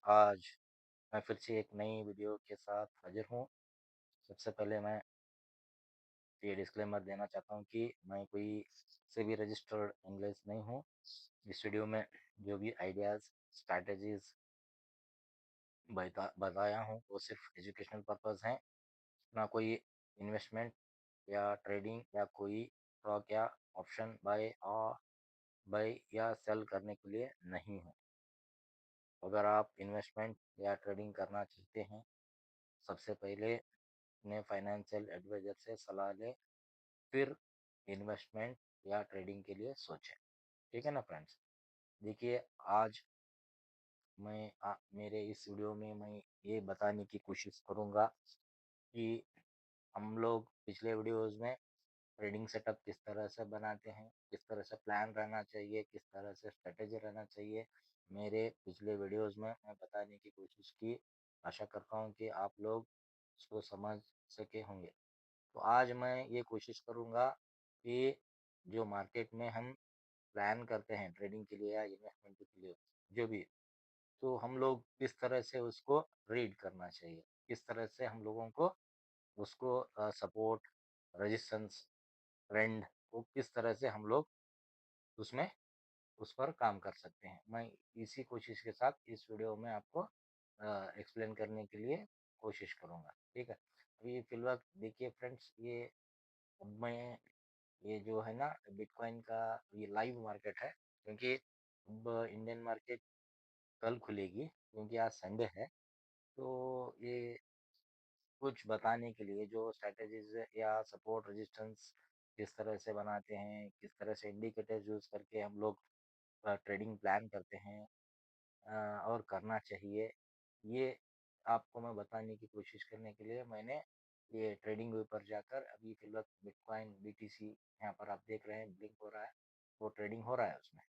आज मैं फिर से एक नई वीडियो के साथ हाजिर हूँ। सबसे पहले मैं ये डिस्क्लेमर देना चाहता हूँ कि मैं कोई से भी रजिस्टर्ड एनालिस्ट नहीं हूँ। इस वीडियो में जो भी आइडियाज़, स्ट्रैटेजीज़ बताया हूँ वो सिर्फ एजुकेशनल पर्पस हैं, ना कोई इन्वेस्टमेंट या ट्रेडिंग या कोई स्टॉक या ऑप्शन बाय या सेल करने के लिए नहीं है। अगर आप इन्वेस्टमेंट या ट्रेडिंग करना चाहते हैं, सबसे पहले अपने फाइनेंशियल एडवाइजर से सलाह लें, फिर इन्वेस्टमेंट या ट्रेडिंग के लिए सोचें। ठीक है ना फ्रेंड्स? देखिए, आज मेरे इस वीडियो में मैं ये बताने की कोशिश करूँगा कि हम लोग पिछले वीडियोज़ में ट्रेडिंग सेटअप किस तरह से बनाते हैं, किस तरह से प्लान रहना चाहिए, किस तरह से स्ट्रेटेजी रहना चाहिए। मेरे पिछले वीडियोज़ में मैं बताने की कोशिश की, आशा करता हूँ कि आप लोग उसको समझ सके होंगे। तो आज मैं ये कोशिश करूँगा कि जो मार्केट में हम प्लान करते हैं ट्रेडिंग के लिए या इन्वेस्टमेंट के लिए, जो भी, तो हम लोग किस तरह से उसको रीड करना चाहिए, किस तरह से हम लोगों को उसको सपोर्ट, रेजिस्टेंस, ट्रेंड को किस तरह से हम लोग उसमें उस पर काम कर सकते हैं। मैं इसी कोशिश के साथ इस वीडियो में आपको एक्सप्लेन करने के लिए कोशिश करूँगा। ठीक है? अभी फिलहाल देखिए फ्रेंड्स, ये अब मैं ये जो है ना बिटकॉइन का ये लाइव मार्केट है, क्योंकि अब इंडियन मार्केट कल खुलेगी, क्योंकि आज संडे है। तो ये कुछ बताने के लिए जो स्ट्रैटेजीज या सपोर्ट रेजिस्टेंस किस तरह से बनाते हैं, किस तरह से इंडिकेटर्स यूज करके हम लोग ट्रेडिंग प्लान करते हैं, और करना चाहिए, ये आपको मैं बताने की कोशिश करने के लिए मैंने ये ट्रेडिंग व्यू पर जाकर अभी फिलहाल बिटकॉइन बीटीसी यहाँ पर आप देख रहे हैं ब्लिंक हो रहा है, वो ट्रेडिंग हो रहा है उसमें।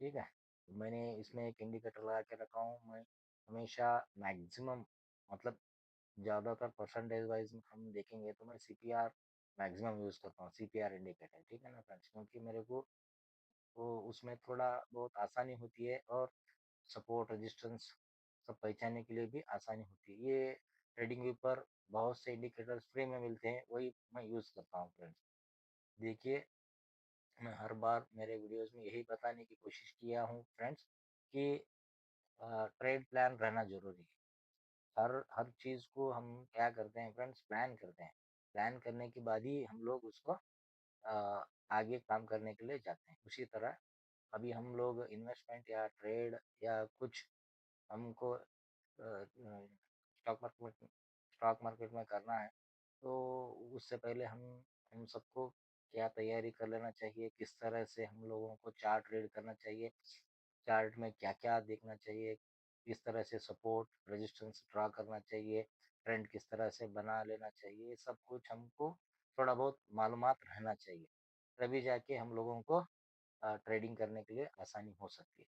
ठीक है? तो मैंने इसमें एक इंडिकेटर लगा के रखा हूँ। मैं हमेशा मैक्सिमम, मतलब ज़्यादातर परसेंटेज वाइज हम देखेंगे तो मैं सीपीआर मैक्सिमम यूज़ करता हूँ, सीपीआर इंडिकेटर। ठीक है ना फ्रेंड्स? क्योंकि मेरे को वो उसमें थोड़ा बहुत आसानी होती है, और सपोर्ट रेजिस्टेंस सब पहचानने के लिए भी आसानी होती है। ये ट्रेडिंग व्यू पर बहुत से इंडिकेटर्स फ्री में मिलते हैं, वही मैं यूज़ करता हूँ फ्रेंड्स। देखिए, मैं हर बार मेरे वीडियोस में यही बताने की कोशिश किया हूँ फ्रेंड्स कि ट्रेड प्लान रहना ज़रूरी है। हर हर चीज़ को हम क्या करते हैं फ्रेंड्स, प्लान करते हैं। प्लान करने के बाद ही हम लोग उसको आगे काम करने के लिए जाते हैं। उसी तरह अभी हम लोग इन्वेस्टमेंट या ट्रेड या कुछ हमको स्टॉक मार्केट में करना है, तो उससे पहले हम सबको क्या तैयारी कर लेना चाहिए, किस तरह से हम लोगों को चार्ट रीड करना चाहिए, चार्ट में क्या-क्या देखना चाहिए, किस तरह से सपोर्ट, रेजिस्टेंस ड्रा करना चाहिए, ट्रेंड किस तरह से बना लेना चाहिए, ये सब कुछ हमको थोड़ा बहुत मालूमात रहना चाहिए। तभी जाके हम लोगों को ट्रेडिंग करने के लिए आसानी हो सकती है।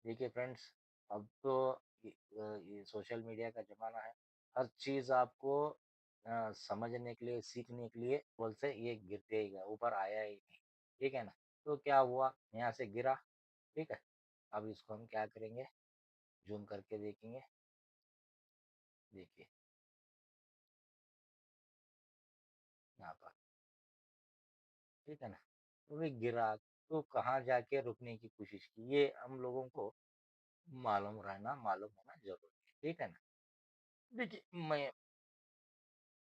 देखिए फ्रेंड्स, अब तो ये सोशल मीडिया का ज़माना है। हर चीज़ आपको समझने के लिए, सीखने के लिए बोल से ये गिरते ही गया, ऊपर आया ही नहीं। ठीक है ना? तो क्या हुआ? यहाँ से गिरा। ठीक है? अब इसको हम क्या करेंगे? ज़ूम करके देखेंगे। देखिए, यहाँ पर। ठीक है ना? तो ये गिरा, तो कहाँ जाके रुकने की कोशिश की, ये हम लोगों को मालूम होना ज़रूरी है। ठीक है ना? देखिए, मैं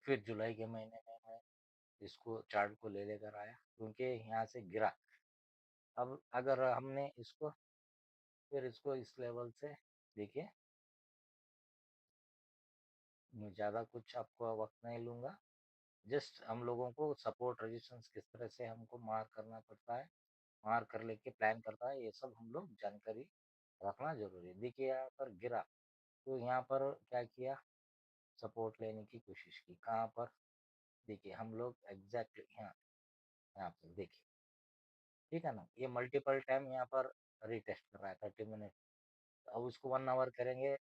फिर जुलाई के महीने में मैं इसको चार्ट को ले लेकर आया, क्योंकि यहाँ से गिरा। अब अगर हमने इसको फिर इसको इस लेवल से, देखिए, मैं ज़्यादा कुछ आपको वक्त नहीं लूँगा। जस्ट हम लोगों को सपोर्ट रेजिस्टेंस किस तरह से हमको मार्क करना पड़ता है, मार्क कर लेके प्लान करता है, ये सब हम लोग जानकारी रखना जरूरी है। देखिए, यहाँ पर गिरा, तो यहाँ पर क्या किया, सपोर्ट लेने की कोशिश की। कहाँ पर? देखिए, हम लोग एग्जैक्टली यहाँ यहाँ पर देखिए। ठीक है ना? ये मल्टीपल टाइम यहाँ पर रीटेस्ट कर रहा है 30 मिनट। अब उसको 1 आवर करेंगे,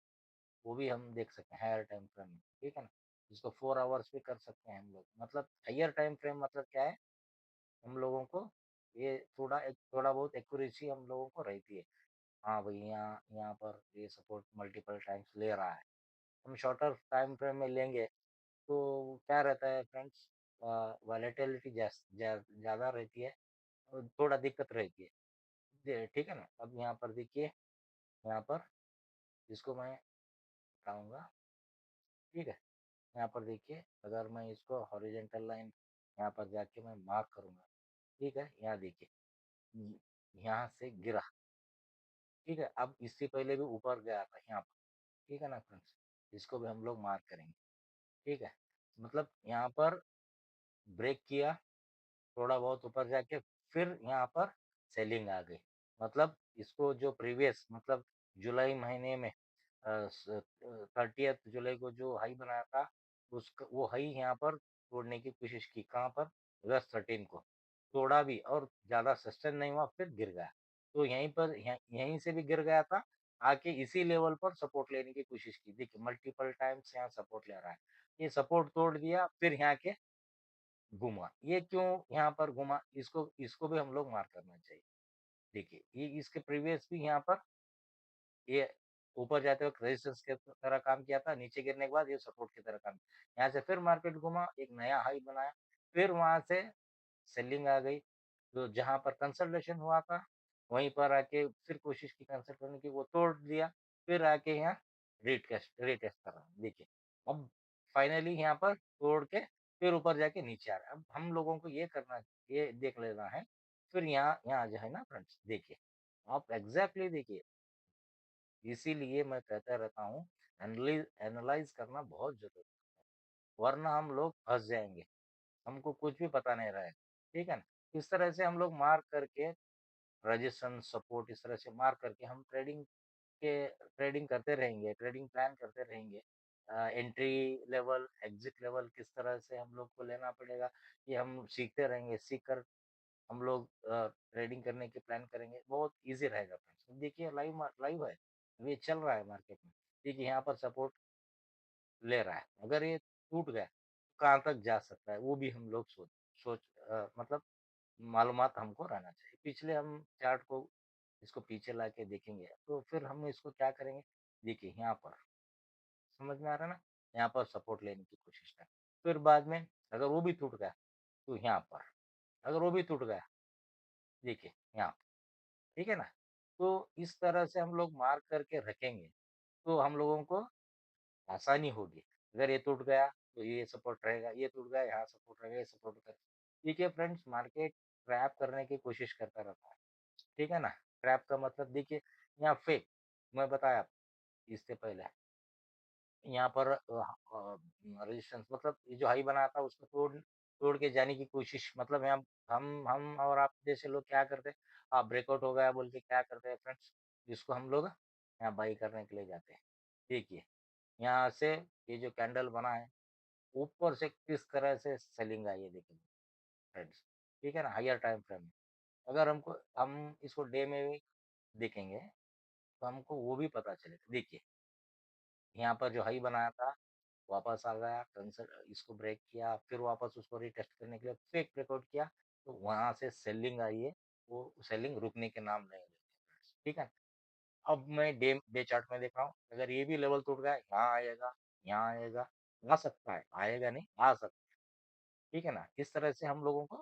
वो भी हम देख सकते हैं हायर टाइम फ्रेम में। ठीक है ना? इसको 4 आवर्स भी कर सकते हैं हम लोग। मतलब हायर टाइम फ्रेम मतलब क्या है, हम लोगों को ये थोड़ा बहुत एक्यूरेसी हम लोगों को रहती है। हाँ भाई, यहाँ यहाँ पर ये सपोर्ट मल्टीपल टाइम्स ले रहा है। हम शॉर्टर टाइम फ्रेम में लेंगे तो क्या रहता है फ्रेंड्स, वॉलेटिलिटी ज़्यादा रहती है और थोड़ा दिक्कत रहती है। ठीक है ना? अब यहाँ पर देखिए, यहाँ पर इसको मैं हटाऊँगा, ठीक है? यहाँ पर देखिए, अगर मैं इसको हॉरिजॉन्टल लाइन यहाँ पर जाके मैं मार्क करूँगा, ठीक है? यहाँ देखिए, यहाँ से गिरा, ठीक है? अब इससे पहले भी ऊपर गया था यहाँ पर, ठीक है ना फ्रेंड्स? इसको भी हम लोग मार्क करेंगे, ठीक है? मतलब यहाँ पर ब्रेक किया, थोड़ा बहुत ऊपर जाके फिर यहाँ पर सेलिंग आ गई। मतलब इसको जो प्रीवियस मतलब जुलाई महीने में 30th जुलाई को जो हाई बनाया था, उसका वो हाई यहाँ पर तोड़ने की कोशिश की। कहाँ पर? अगस्त 13 को। तोड़ा भी और ज़्यादा सस्टेन नहीं हुआ, फिर गिर गया। तो यहीं पर यहीं से भी गिर गया था, आके इसी लेवल पर सपोर्ट लेने की कोशिश की। देखिए मल्टीपल टाइम्स यहाँ सपोर्ट ले रहा है। ये सपोर्ट तोड़ दिया, फिर यहाँ के घुमा। ये क्यों यहाँ पर घुमा? इसको इसको भी हम लोग मार्क करना चाहिए। देखिए, ये इसके प्रीवियस भी यहाँ पर ये ऊपर जाते वक़्त रेजिस्टेंस के तरह काम किया था, नीचे गिरने के बाद ये सपोर्ट की तरह काम किया। यहाँ से फिर मार्केट घुमा, एक नया हाई बनाया, फिर वहाँ से सेलिंग आ गई। तो जहाँ पर कंसोलिडेशन हुआ था, वहीं पर आके फिर कोशिश की कैंसल करने की, वो तोड़ दिया, फिर आके यहाँ रीटेस्ट कर रहा है। देखिए, अब फाइनली यहाँ पर तोड़ के फिर ऊपर जाके नीचे आ रहा है। अब हम लोगों को ये देख लेना है, फिर यहाँ यहाँ जो है ना फ्रेंड्स, देखिए, आप एग्ज़ैक्टली देखिए, इसीलिए मैं कहता रहता हूँ, एनालाइज़ करना बहुत ज़रूरी है, वरना हम लोग फँस जाएँगे, हमको कुछ भी पता नहीं रहेगा, ठीक है ना? इस तरह से हम लोग मार्क करके रेजिस्टेंस, सपोर्ट इस तरह से मार्क करके हम ट्रेडिंग करते रहेंगे, ट्रेडिंग प्लान करते रहेंगे। एंट्री लेवल, एग्ज़िट लेवल किस तरह से हम लोग को लेना पड़ेगा, ये हम सीखते रहेंगे, सीख कर हम लोग ट्रेडिंग करने की प्लान करेंगे, बहुत ईज़ी रहेगा फ्रेंड्स। देखिए लाइव है, अभी चल रहा है मार्केट में। देखिए यहाँ पर सपोर्ट ले रहा है, अगर ये टूट गया, तो कहाँ तक जा सकता है, वो भी हम लोग सोच मतलब मालूमात हमको रहना चाहिए। पिछले हम चार्ट को इसको पीछे लाके देखेंगे, तो फिर हम इसको क्या करेंगे, देखिए यहाँ पर समझ में आ रहा है ना? यहाँ पर सपोर्ट लेने की कोशिश करें। फिर बाद में अगर वो भी टूट गया, तो यहाँ पर, अगर वो भी टूट गया, देखिए यहाँ पर, ठीक है ना? तो इस तरह से हम लोग मार्क करके रखेंगे, तो हम लोगों को आसानी होगी। अगर ये टूट गया, तो ये सपोर्ट रहेगा, ये टूट गया, यहाँ सपोर्ट रहेगा, ये सपोर्ट कर देखिए फ्रेंड्स, मार्केट ट्रैप करने की कोशिश करता रहता है, ठीक है ना? ट्रैप का मतलब देखिए, यहाँ फेक, मैं बताया आपको इससे पहले, यहाँ पर रेजिस्टेंस मतलब ये जो हाई बना था उसको तोड़ तोड़ के जाने की कोशिश, मतलब यहाँ हम और आप जैसे लोग क्या करते हैं, ब्रेकआउट हो गया बोल के क्या करते हैं फ्रेंड्स, जिसको हम लोग यहाँ बाई करने के लिए जाते हैं। देखिए, यहाँ से ये जो कैंडल बना है, ऊपर से किस तरह से सेलिंग आई है देखिए फ्रेंड्स, ठीक है ना? हायर टाइम फ्रेम में। अगर हम इसको डे में भी देखेंगे, तो हमको वो भी पता चलेगा। देखिए, यहाँ पर जो हाई बनाया था, वापस आ गया, इसको ब्रेक किया, फिर वापस उसको रीटेस्ट करने के लिए फेक ब्रेकआउट किया, तो वहाँ से सेलिंग आई है, वो सेलिंग रुकने के नाम नहीं लेती, ठीक है? अब मैं डे चार्ट में देख रहा हूँ, अगर ये भी लेवल टूट गया, यहाँ आएगा, आ सकता है, आएगा नहीं, आ सकता है, ठीक है ना? इस तरह से हम लोगों को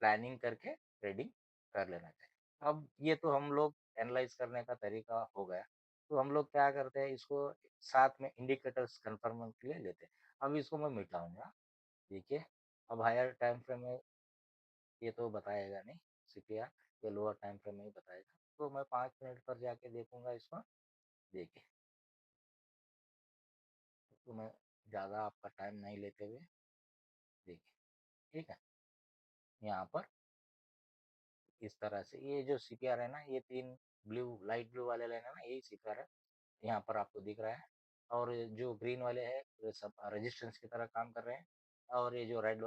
प्लानिंग करके ट्रेडिंग कर लेना चाहिए। अब ये तो हम लोग एनालाइज़ करने का तरीका हो गया, तो हम लोग क्या करते हैं, इसको साथ में इंडिकेटर्स कन्फर्म के लिए लेते हैं। अब इसको मैं मिटाऊँगा, देखिए, अब हायर टाइम फ्रेम में ये तो बताएगा नहीं, सीपीआर, ये लोअर टाइम फ्रेम में ही बताएगा। तो मैं 5 मिनट पर जाके देखूँगा इसको, देखिए, तो मैं ज़्यादा आपका टाइम नहीं लेते हुए देखिए, ठीक है? यहाँ पर इस तरह से ये जो सीपीआर है ना, ये 3 लाइट ब्लू वाले लाइन है ना, यही सीपीआर है, यहाँ पर आपको दिख रहा है। और ये जो ग्रीन वाले हैं, ये सब रेजिस्टेंस की तरह काम कर रहे हैं, और ये जो रेड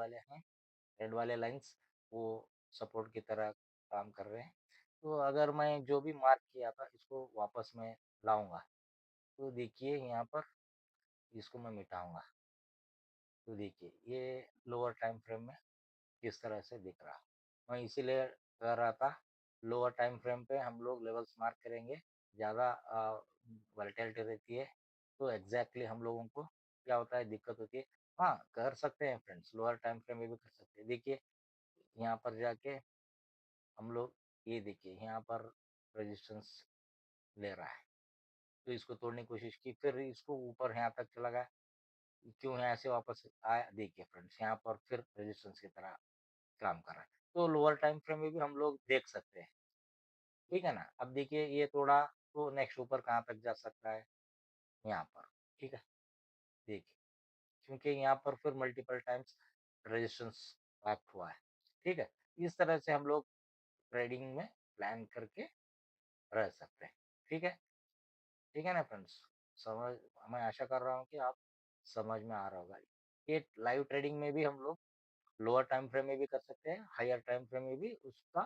वाले लाइन्स, वो सपोर्ट की तरह काम कर रहे हैं। तो अगर मैं जो भी मार्क किया था, इसको वापस मैं लाऊँगा, तो देखिए यहाँ पर इसको मैं मिटाऊँगा। तो देखिए, ये लोअर टाइम फ्रेम में किस तरह से दिख रहा। मैं इसीलिए कह रहा था, लोअर टाइम फ्रेम पे हम लोग लेवल्स मार्क करेंगे, ज़्यादा वोलेटिलिटी रहती है, तो एग्ज़ैक्टली हम लोगों को क्या होता है, दिक्कत होती है। हाँ, कर सकते हैं फ्रेंड्स, लोअर टाइम फ्रेम में भी कर सकते हैं। देखिए, यहाँ पर जाके हम लोग ये देखिए यहाँ पर रेजिस्टेंस ले रहा है, तो इसको तोड़ने की कोशिश की, फिर इसको ऊपर यहाँ तक चला गया, क्यों यहाँ से वापस आया, देखिए फ्रेंड्स यहाँ पर फिर रेजिस्टेंस की तरह काम कर रहा है। तो लोअर टाइम फ्रेम में भी हम लोग देख सकते हैं, ठीक है ना? अब देखिए ये तोड़ा, तो नेक्स्ट ऊपर कहाँ तक जा सकता है, यहाँ पर, ठीक है? देखिए, क्योंकि यहाँ पर फिर मल्टीपल टाइम्स रेजिस्टेंस एक्ट हुआ है, ठीक है? इस तरह से हम लोग ट्रेडिंग में प्लान करके रह सकते हैं, ठीक है? ठीक है ना फ्रेंड्स? समझ मैं आशा कर रहा हूँ कि आप समझ में आ रहा होगा। ये लाइव ट्रेडिंग में भी हम लोग लोअर टाइम फ्रेम में भी कर सकते हैं, हायर टाइम फ्रेम में भी उसका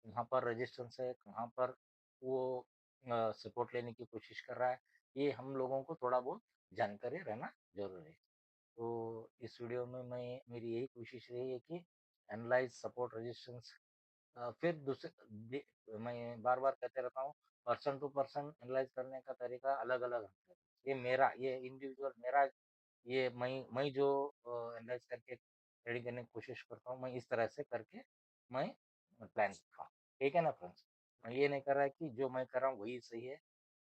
कहाँ पर रेजिस्टेंस है, कहाँ पर वो सपोर्ट लेने की कोशिश कर रहा है, ये हम लोगों को थोड़ा बहुत जानकारी रहना ज़रूरी है। तो इस वीडियो में मैं मेरी यही कोशिश रही है कि एनालाइज़ सपोर्ट रेजिस्टेंस, फिर दूसरे दे मैं बार-बार कहते रहता हूँ, पर्सन टू पर्सन एनालाइज़ करने का तरीका अलग-अलग है। ये इंडिविजुअल मेरा, ये मैं जो एनालाइज़ करके ट्रेडिंग करने की कोशिश करता हूँ, मैं इस तरह से करके मैं प्लान करता हूँ। ठीक है ना फ्रेंड्स? मैं ये नहीं कर रहा कि जो मैं कर रहा हूँ वही सही है,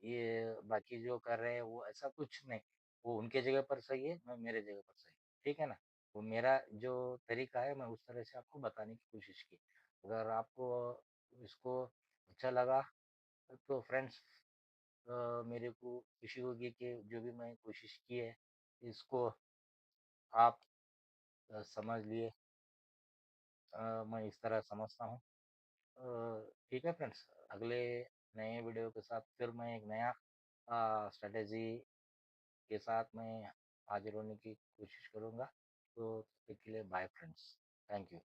ये बाकी जो कर रहे हैं वो ऐसा कुछ नहीं। वो उनके जगह पर सही है, मैं मेरे जगह पर सही, ठीक है ना? वो मेरा जो तरीका है मैं उस तरह से आपको बताने की कोशिश की। अगर आपको इसको अच्छा लगा तो फ्रेंड्स, मेरे को खुशी होगी कि जो भी मैं कोशिश की है इसको आप समझ लिए। मैं इस तरह समझता हूँ। ठीक है फ्रेंड्स, अगले नए वीडियो के साथ फिर मैं एक नया स्ट्रैटेजी के साथ मैं हाजिर होने की कोशिश करूँगा। तो तब तक के लिए बाय फ्रेंड्स। Thank you.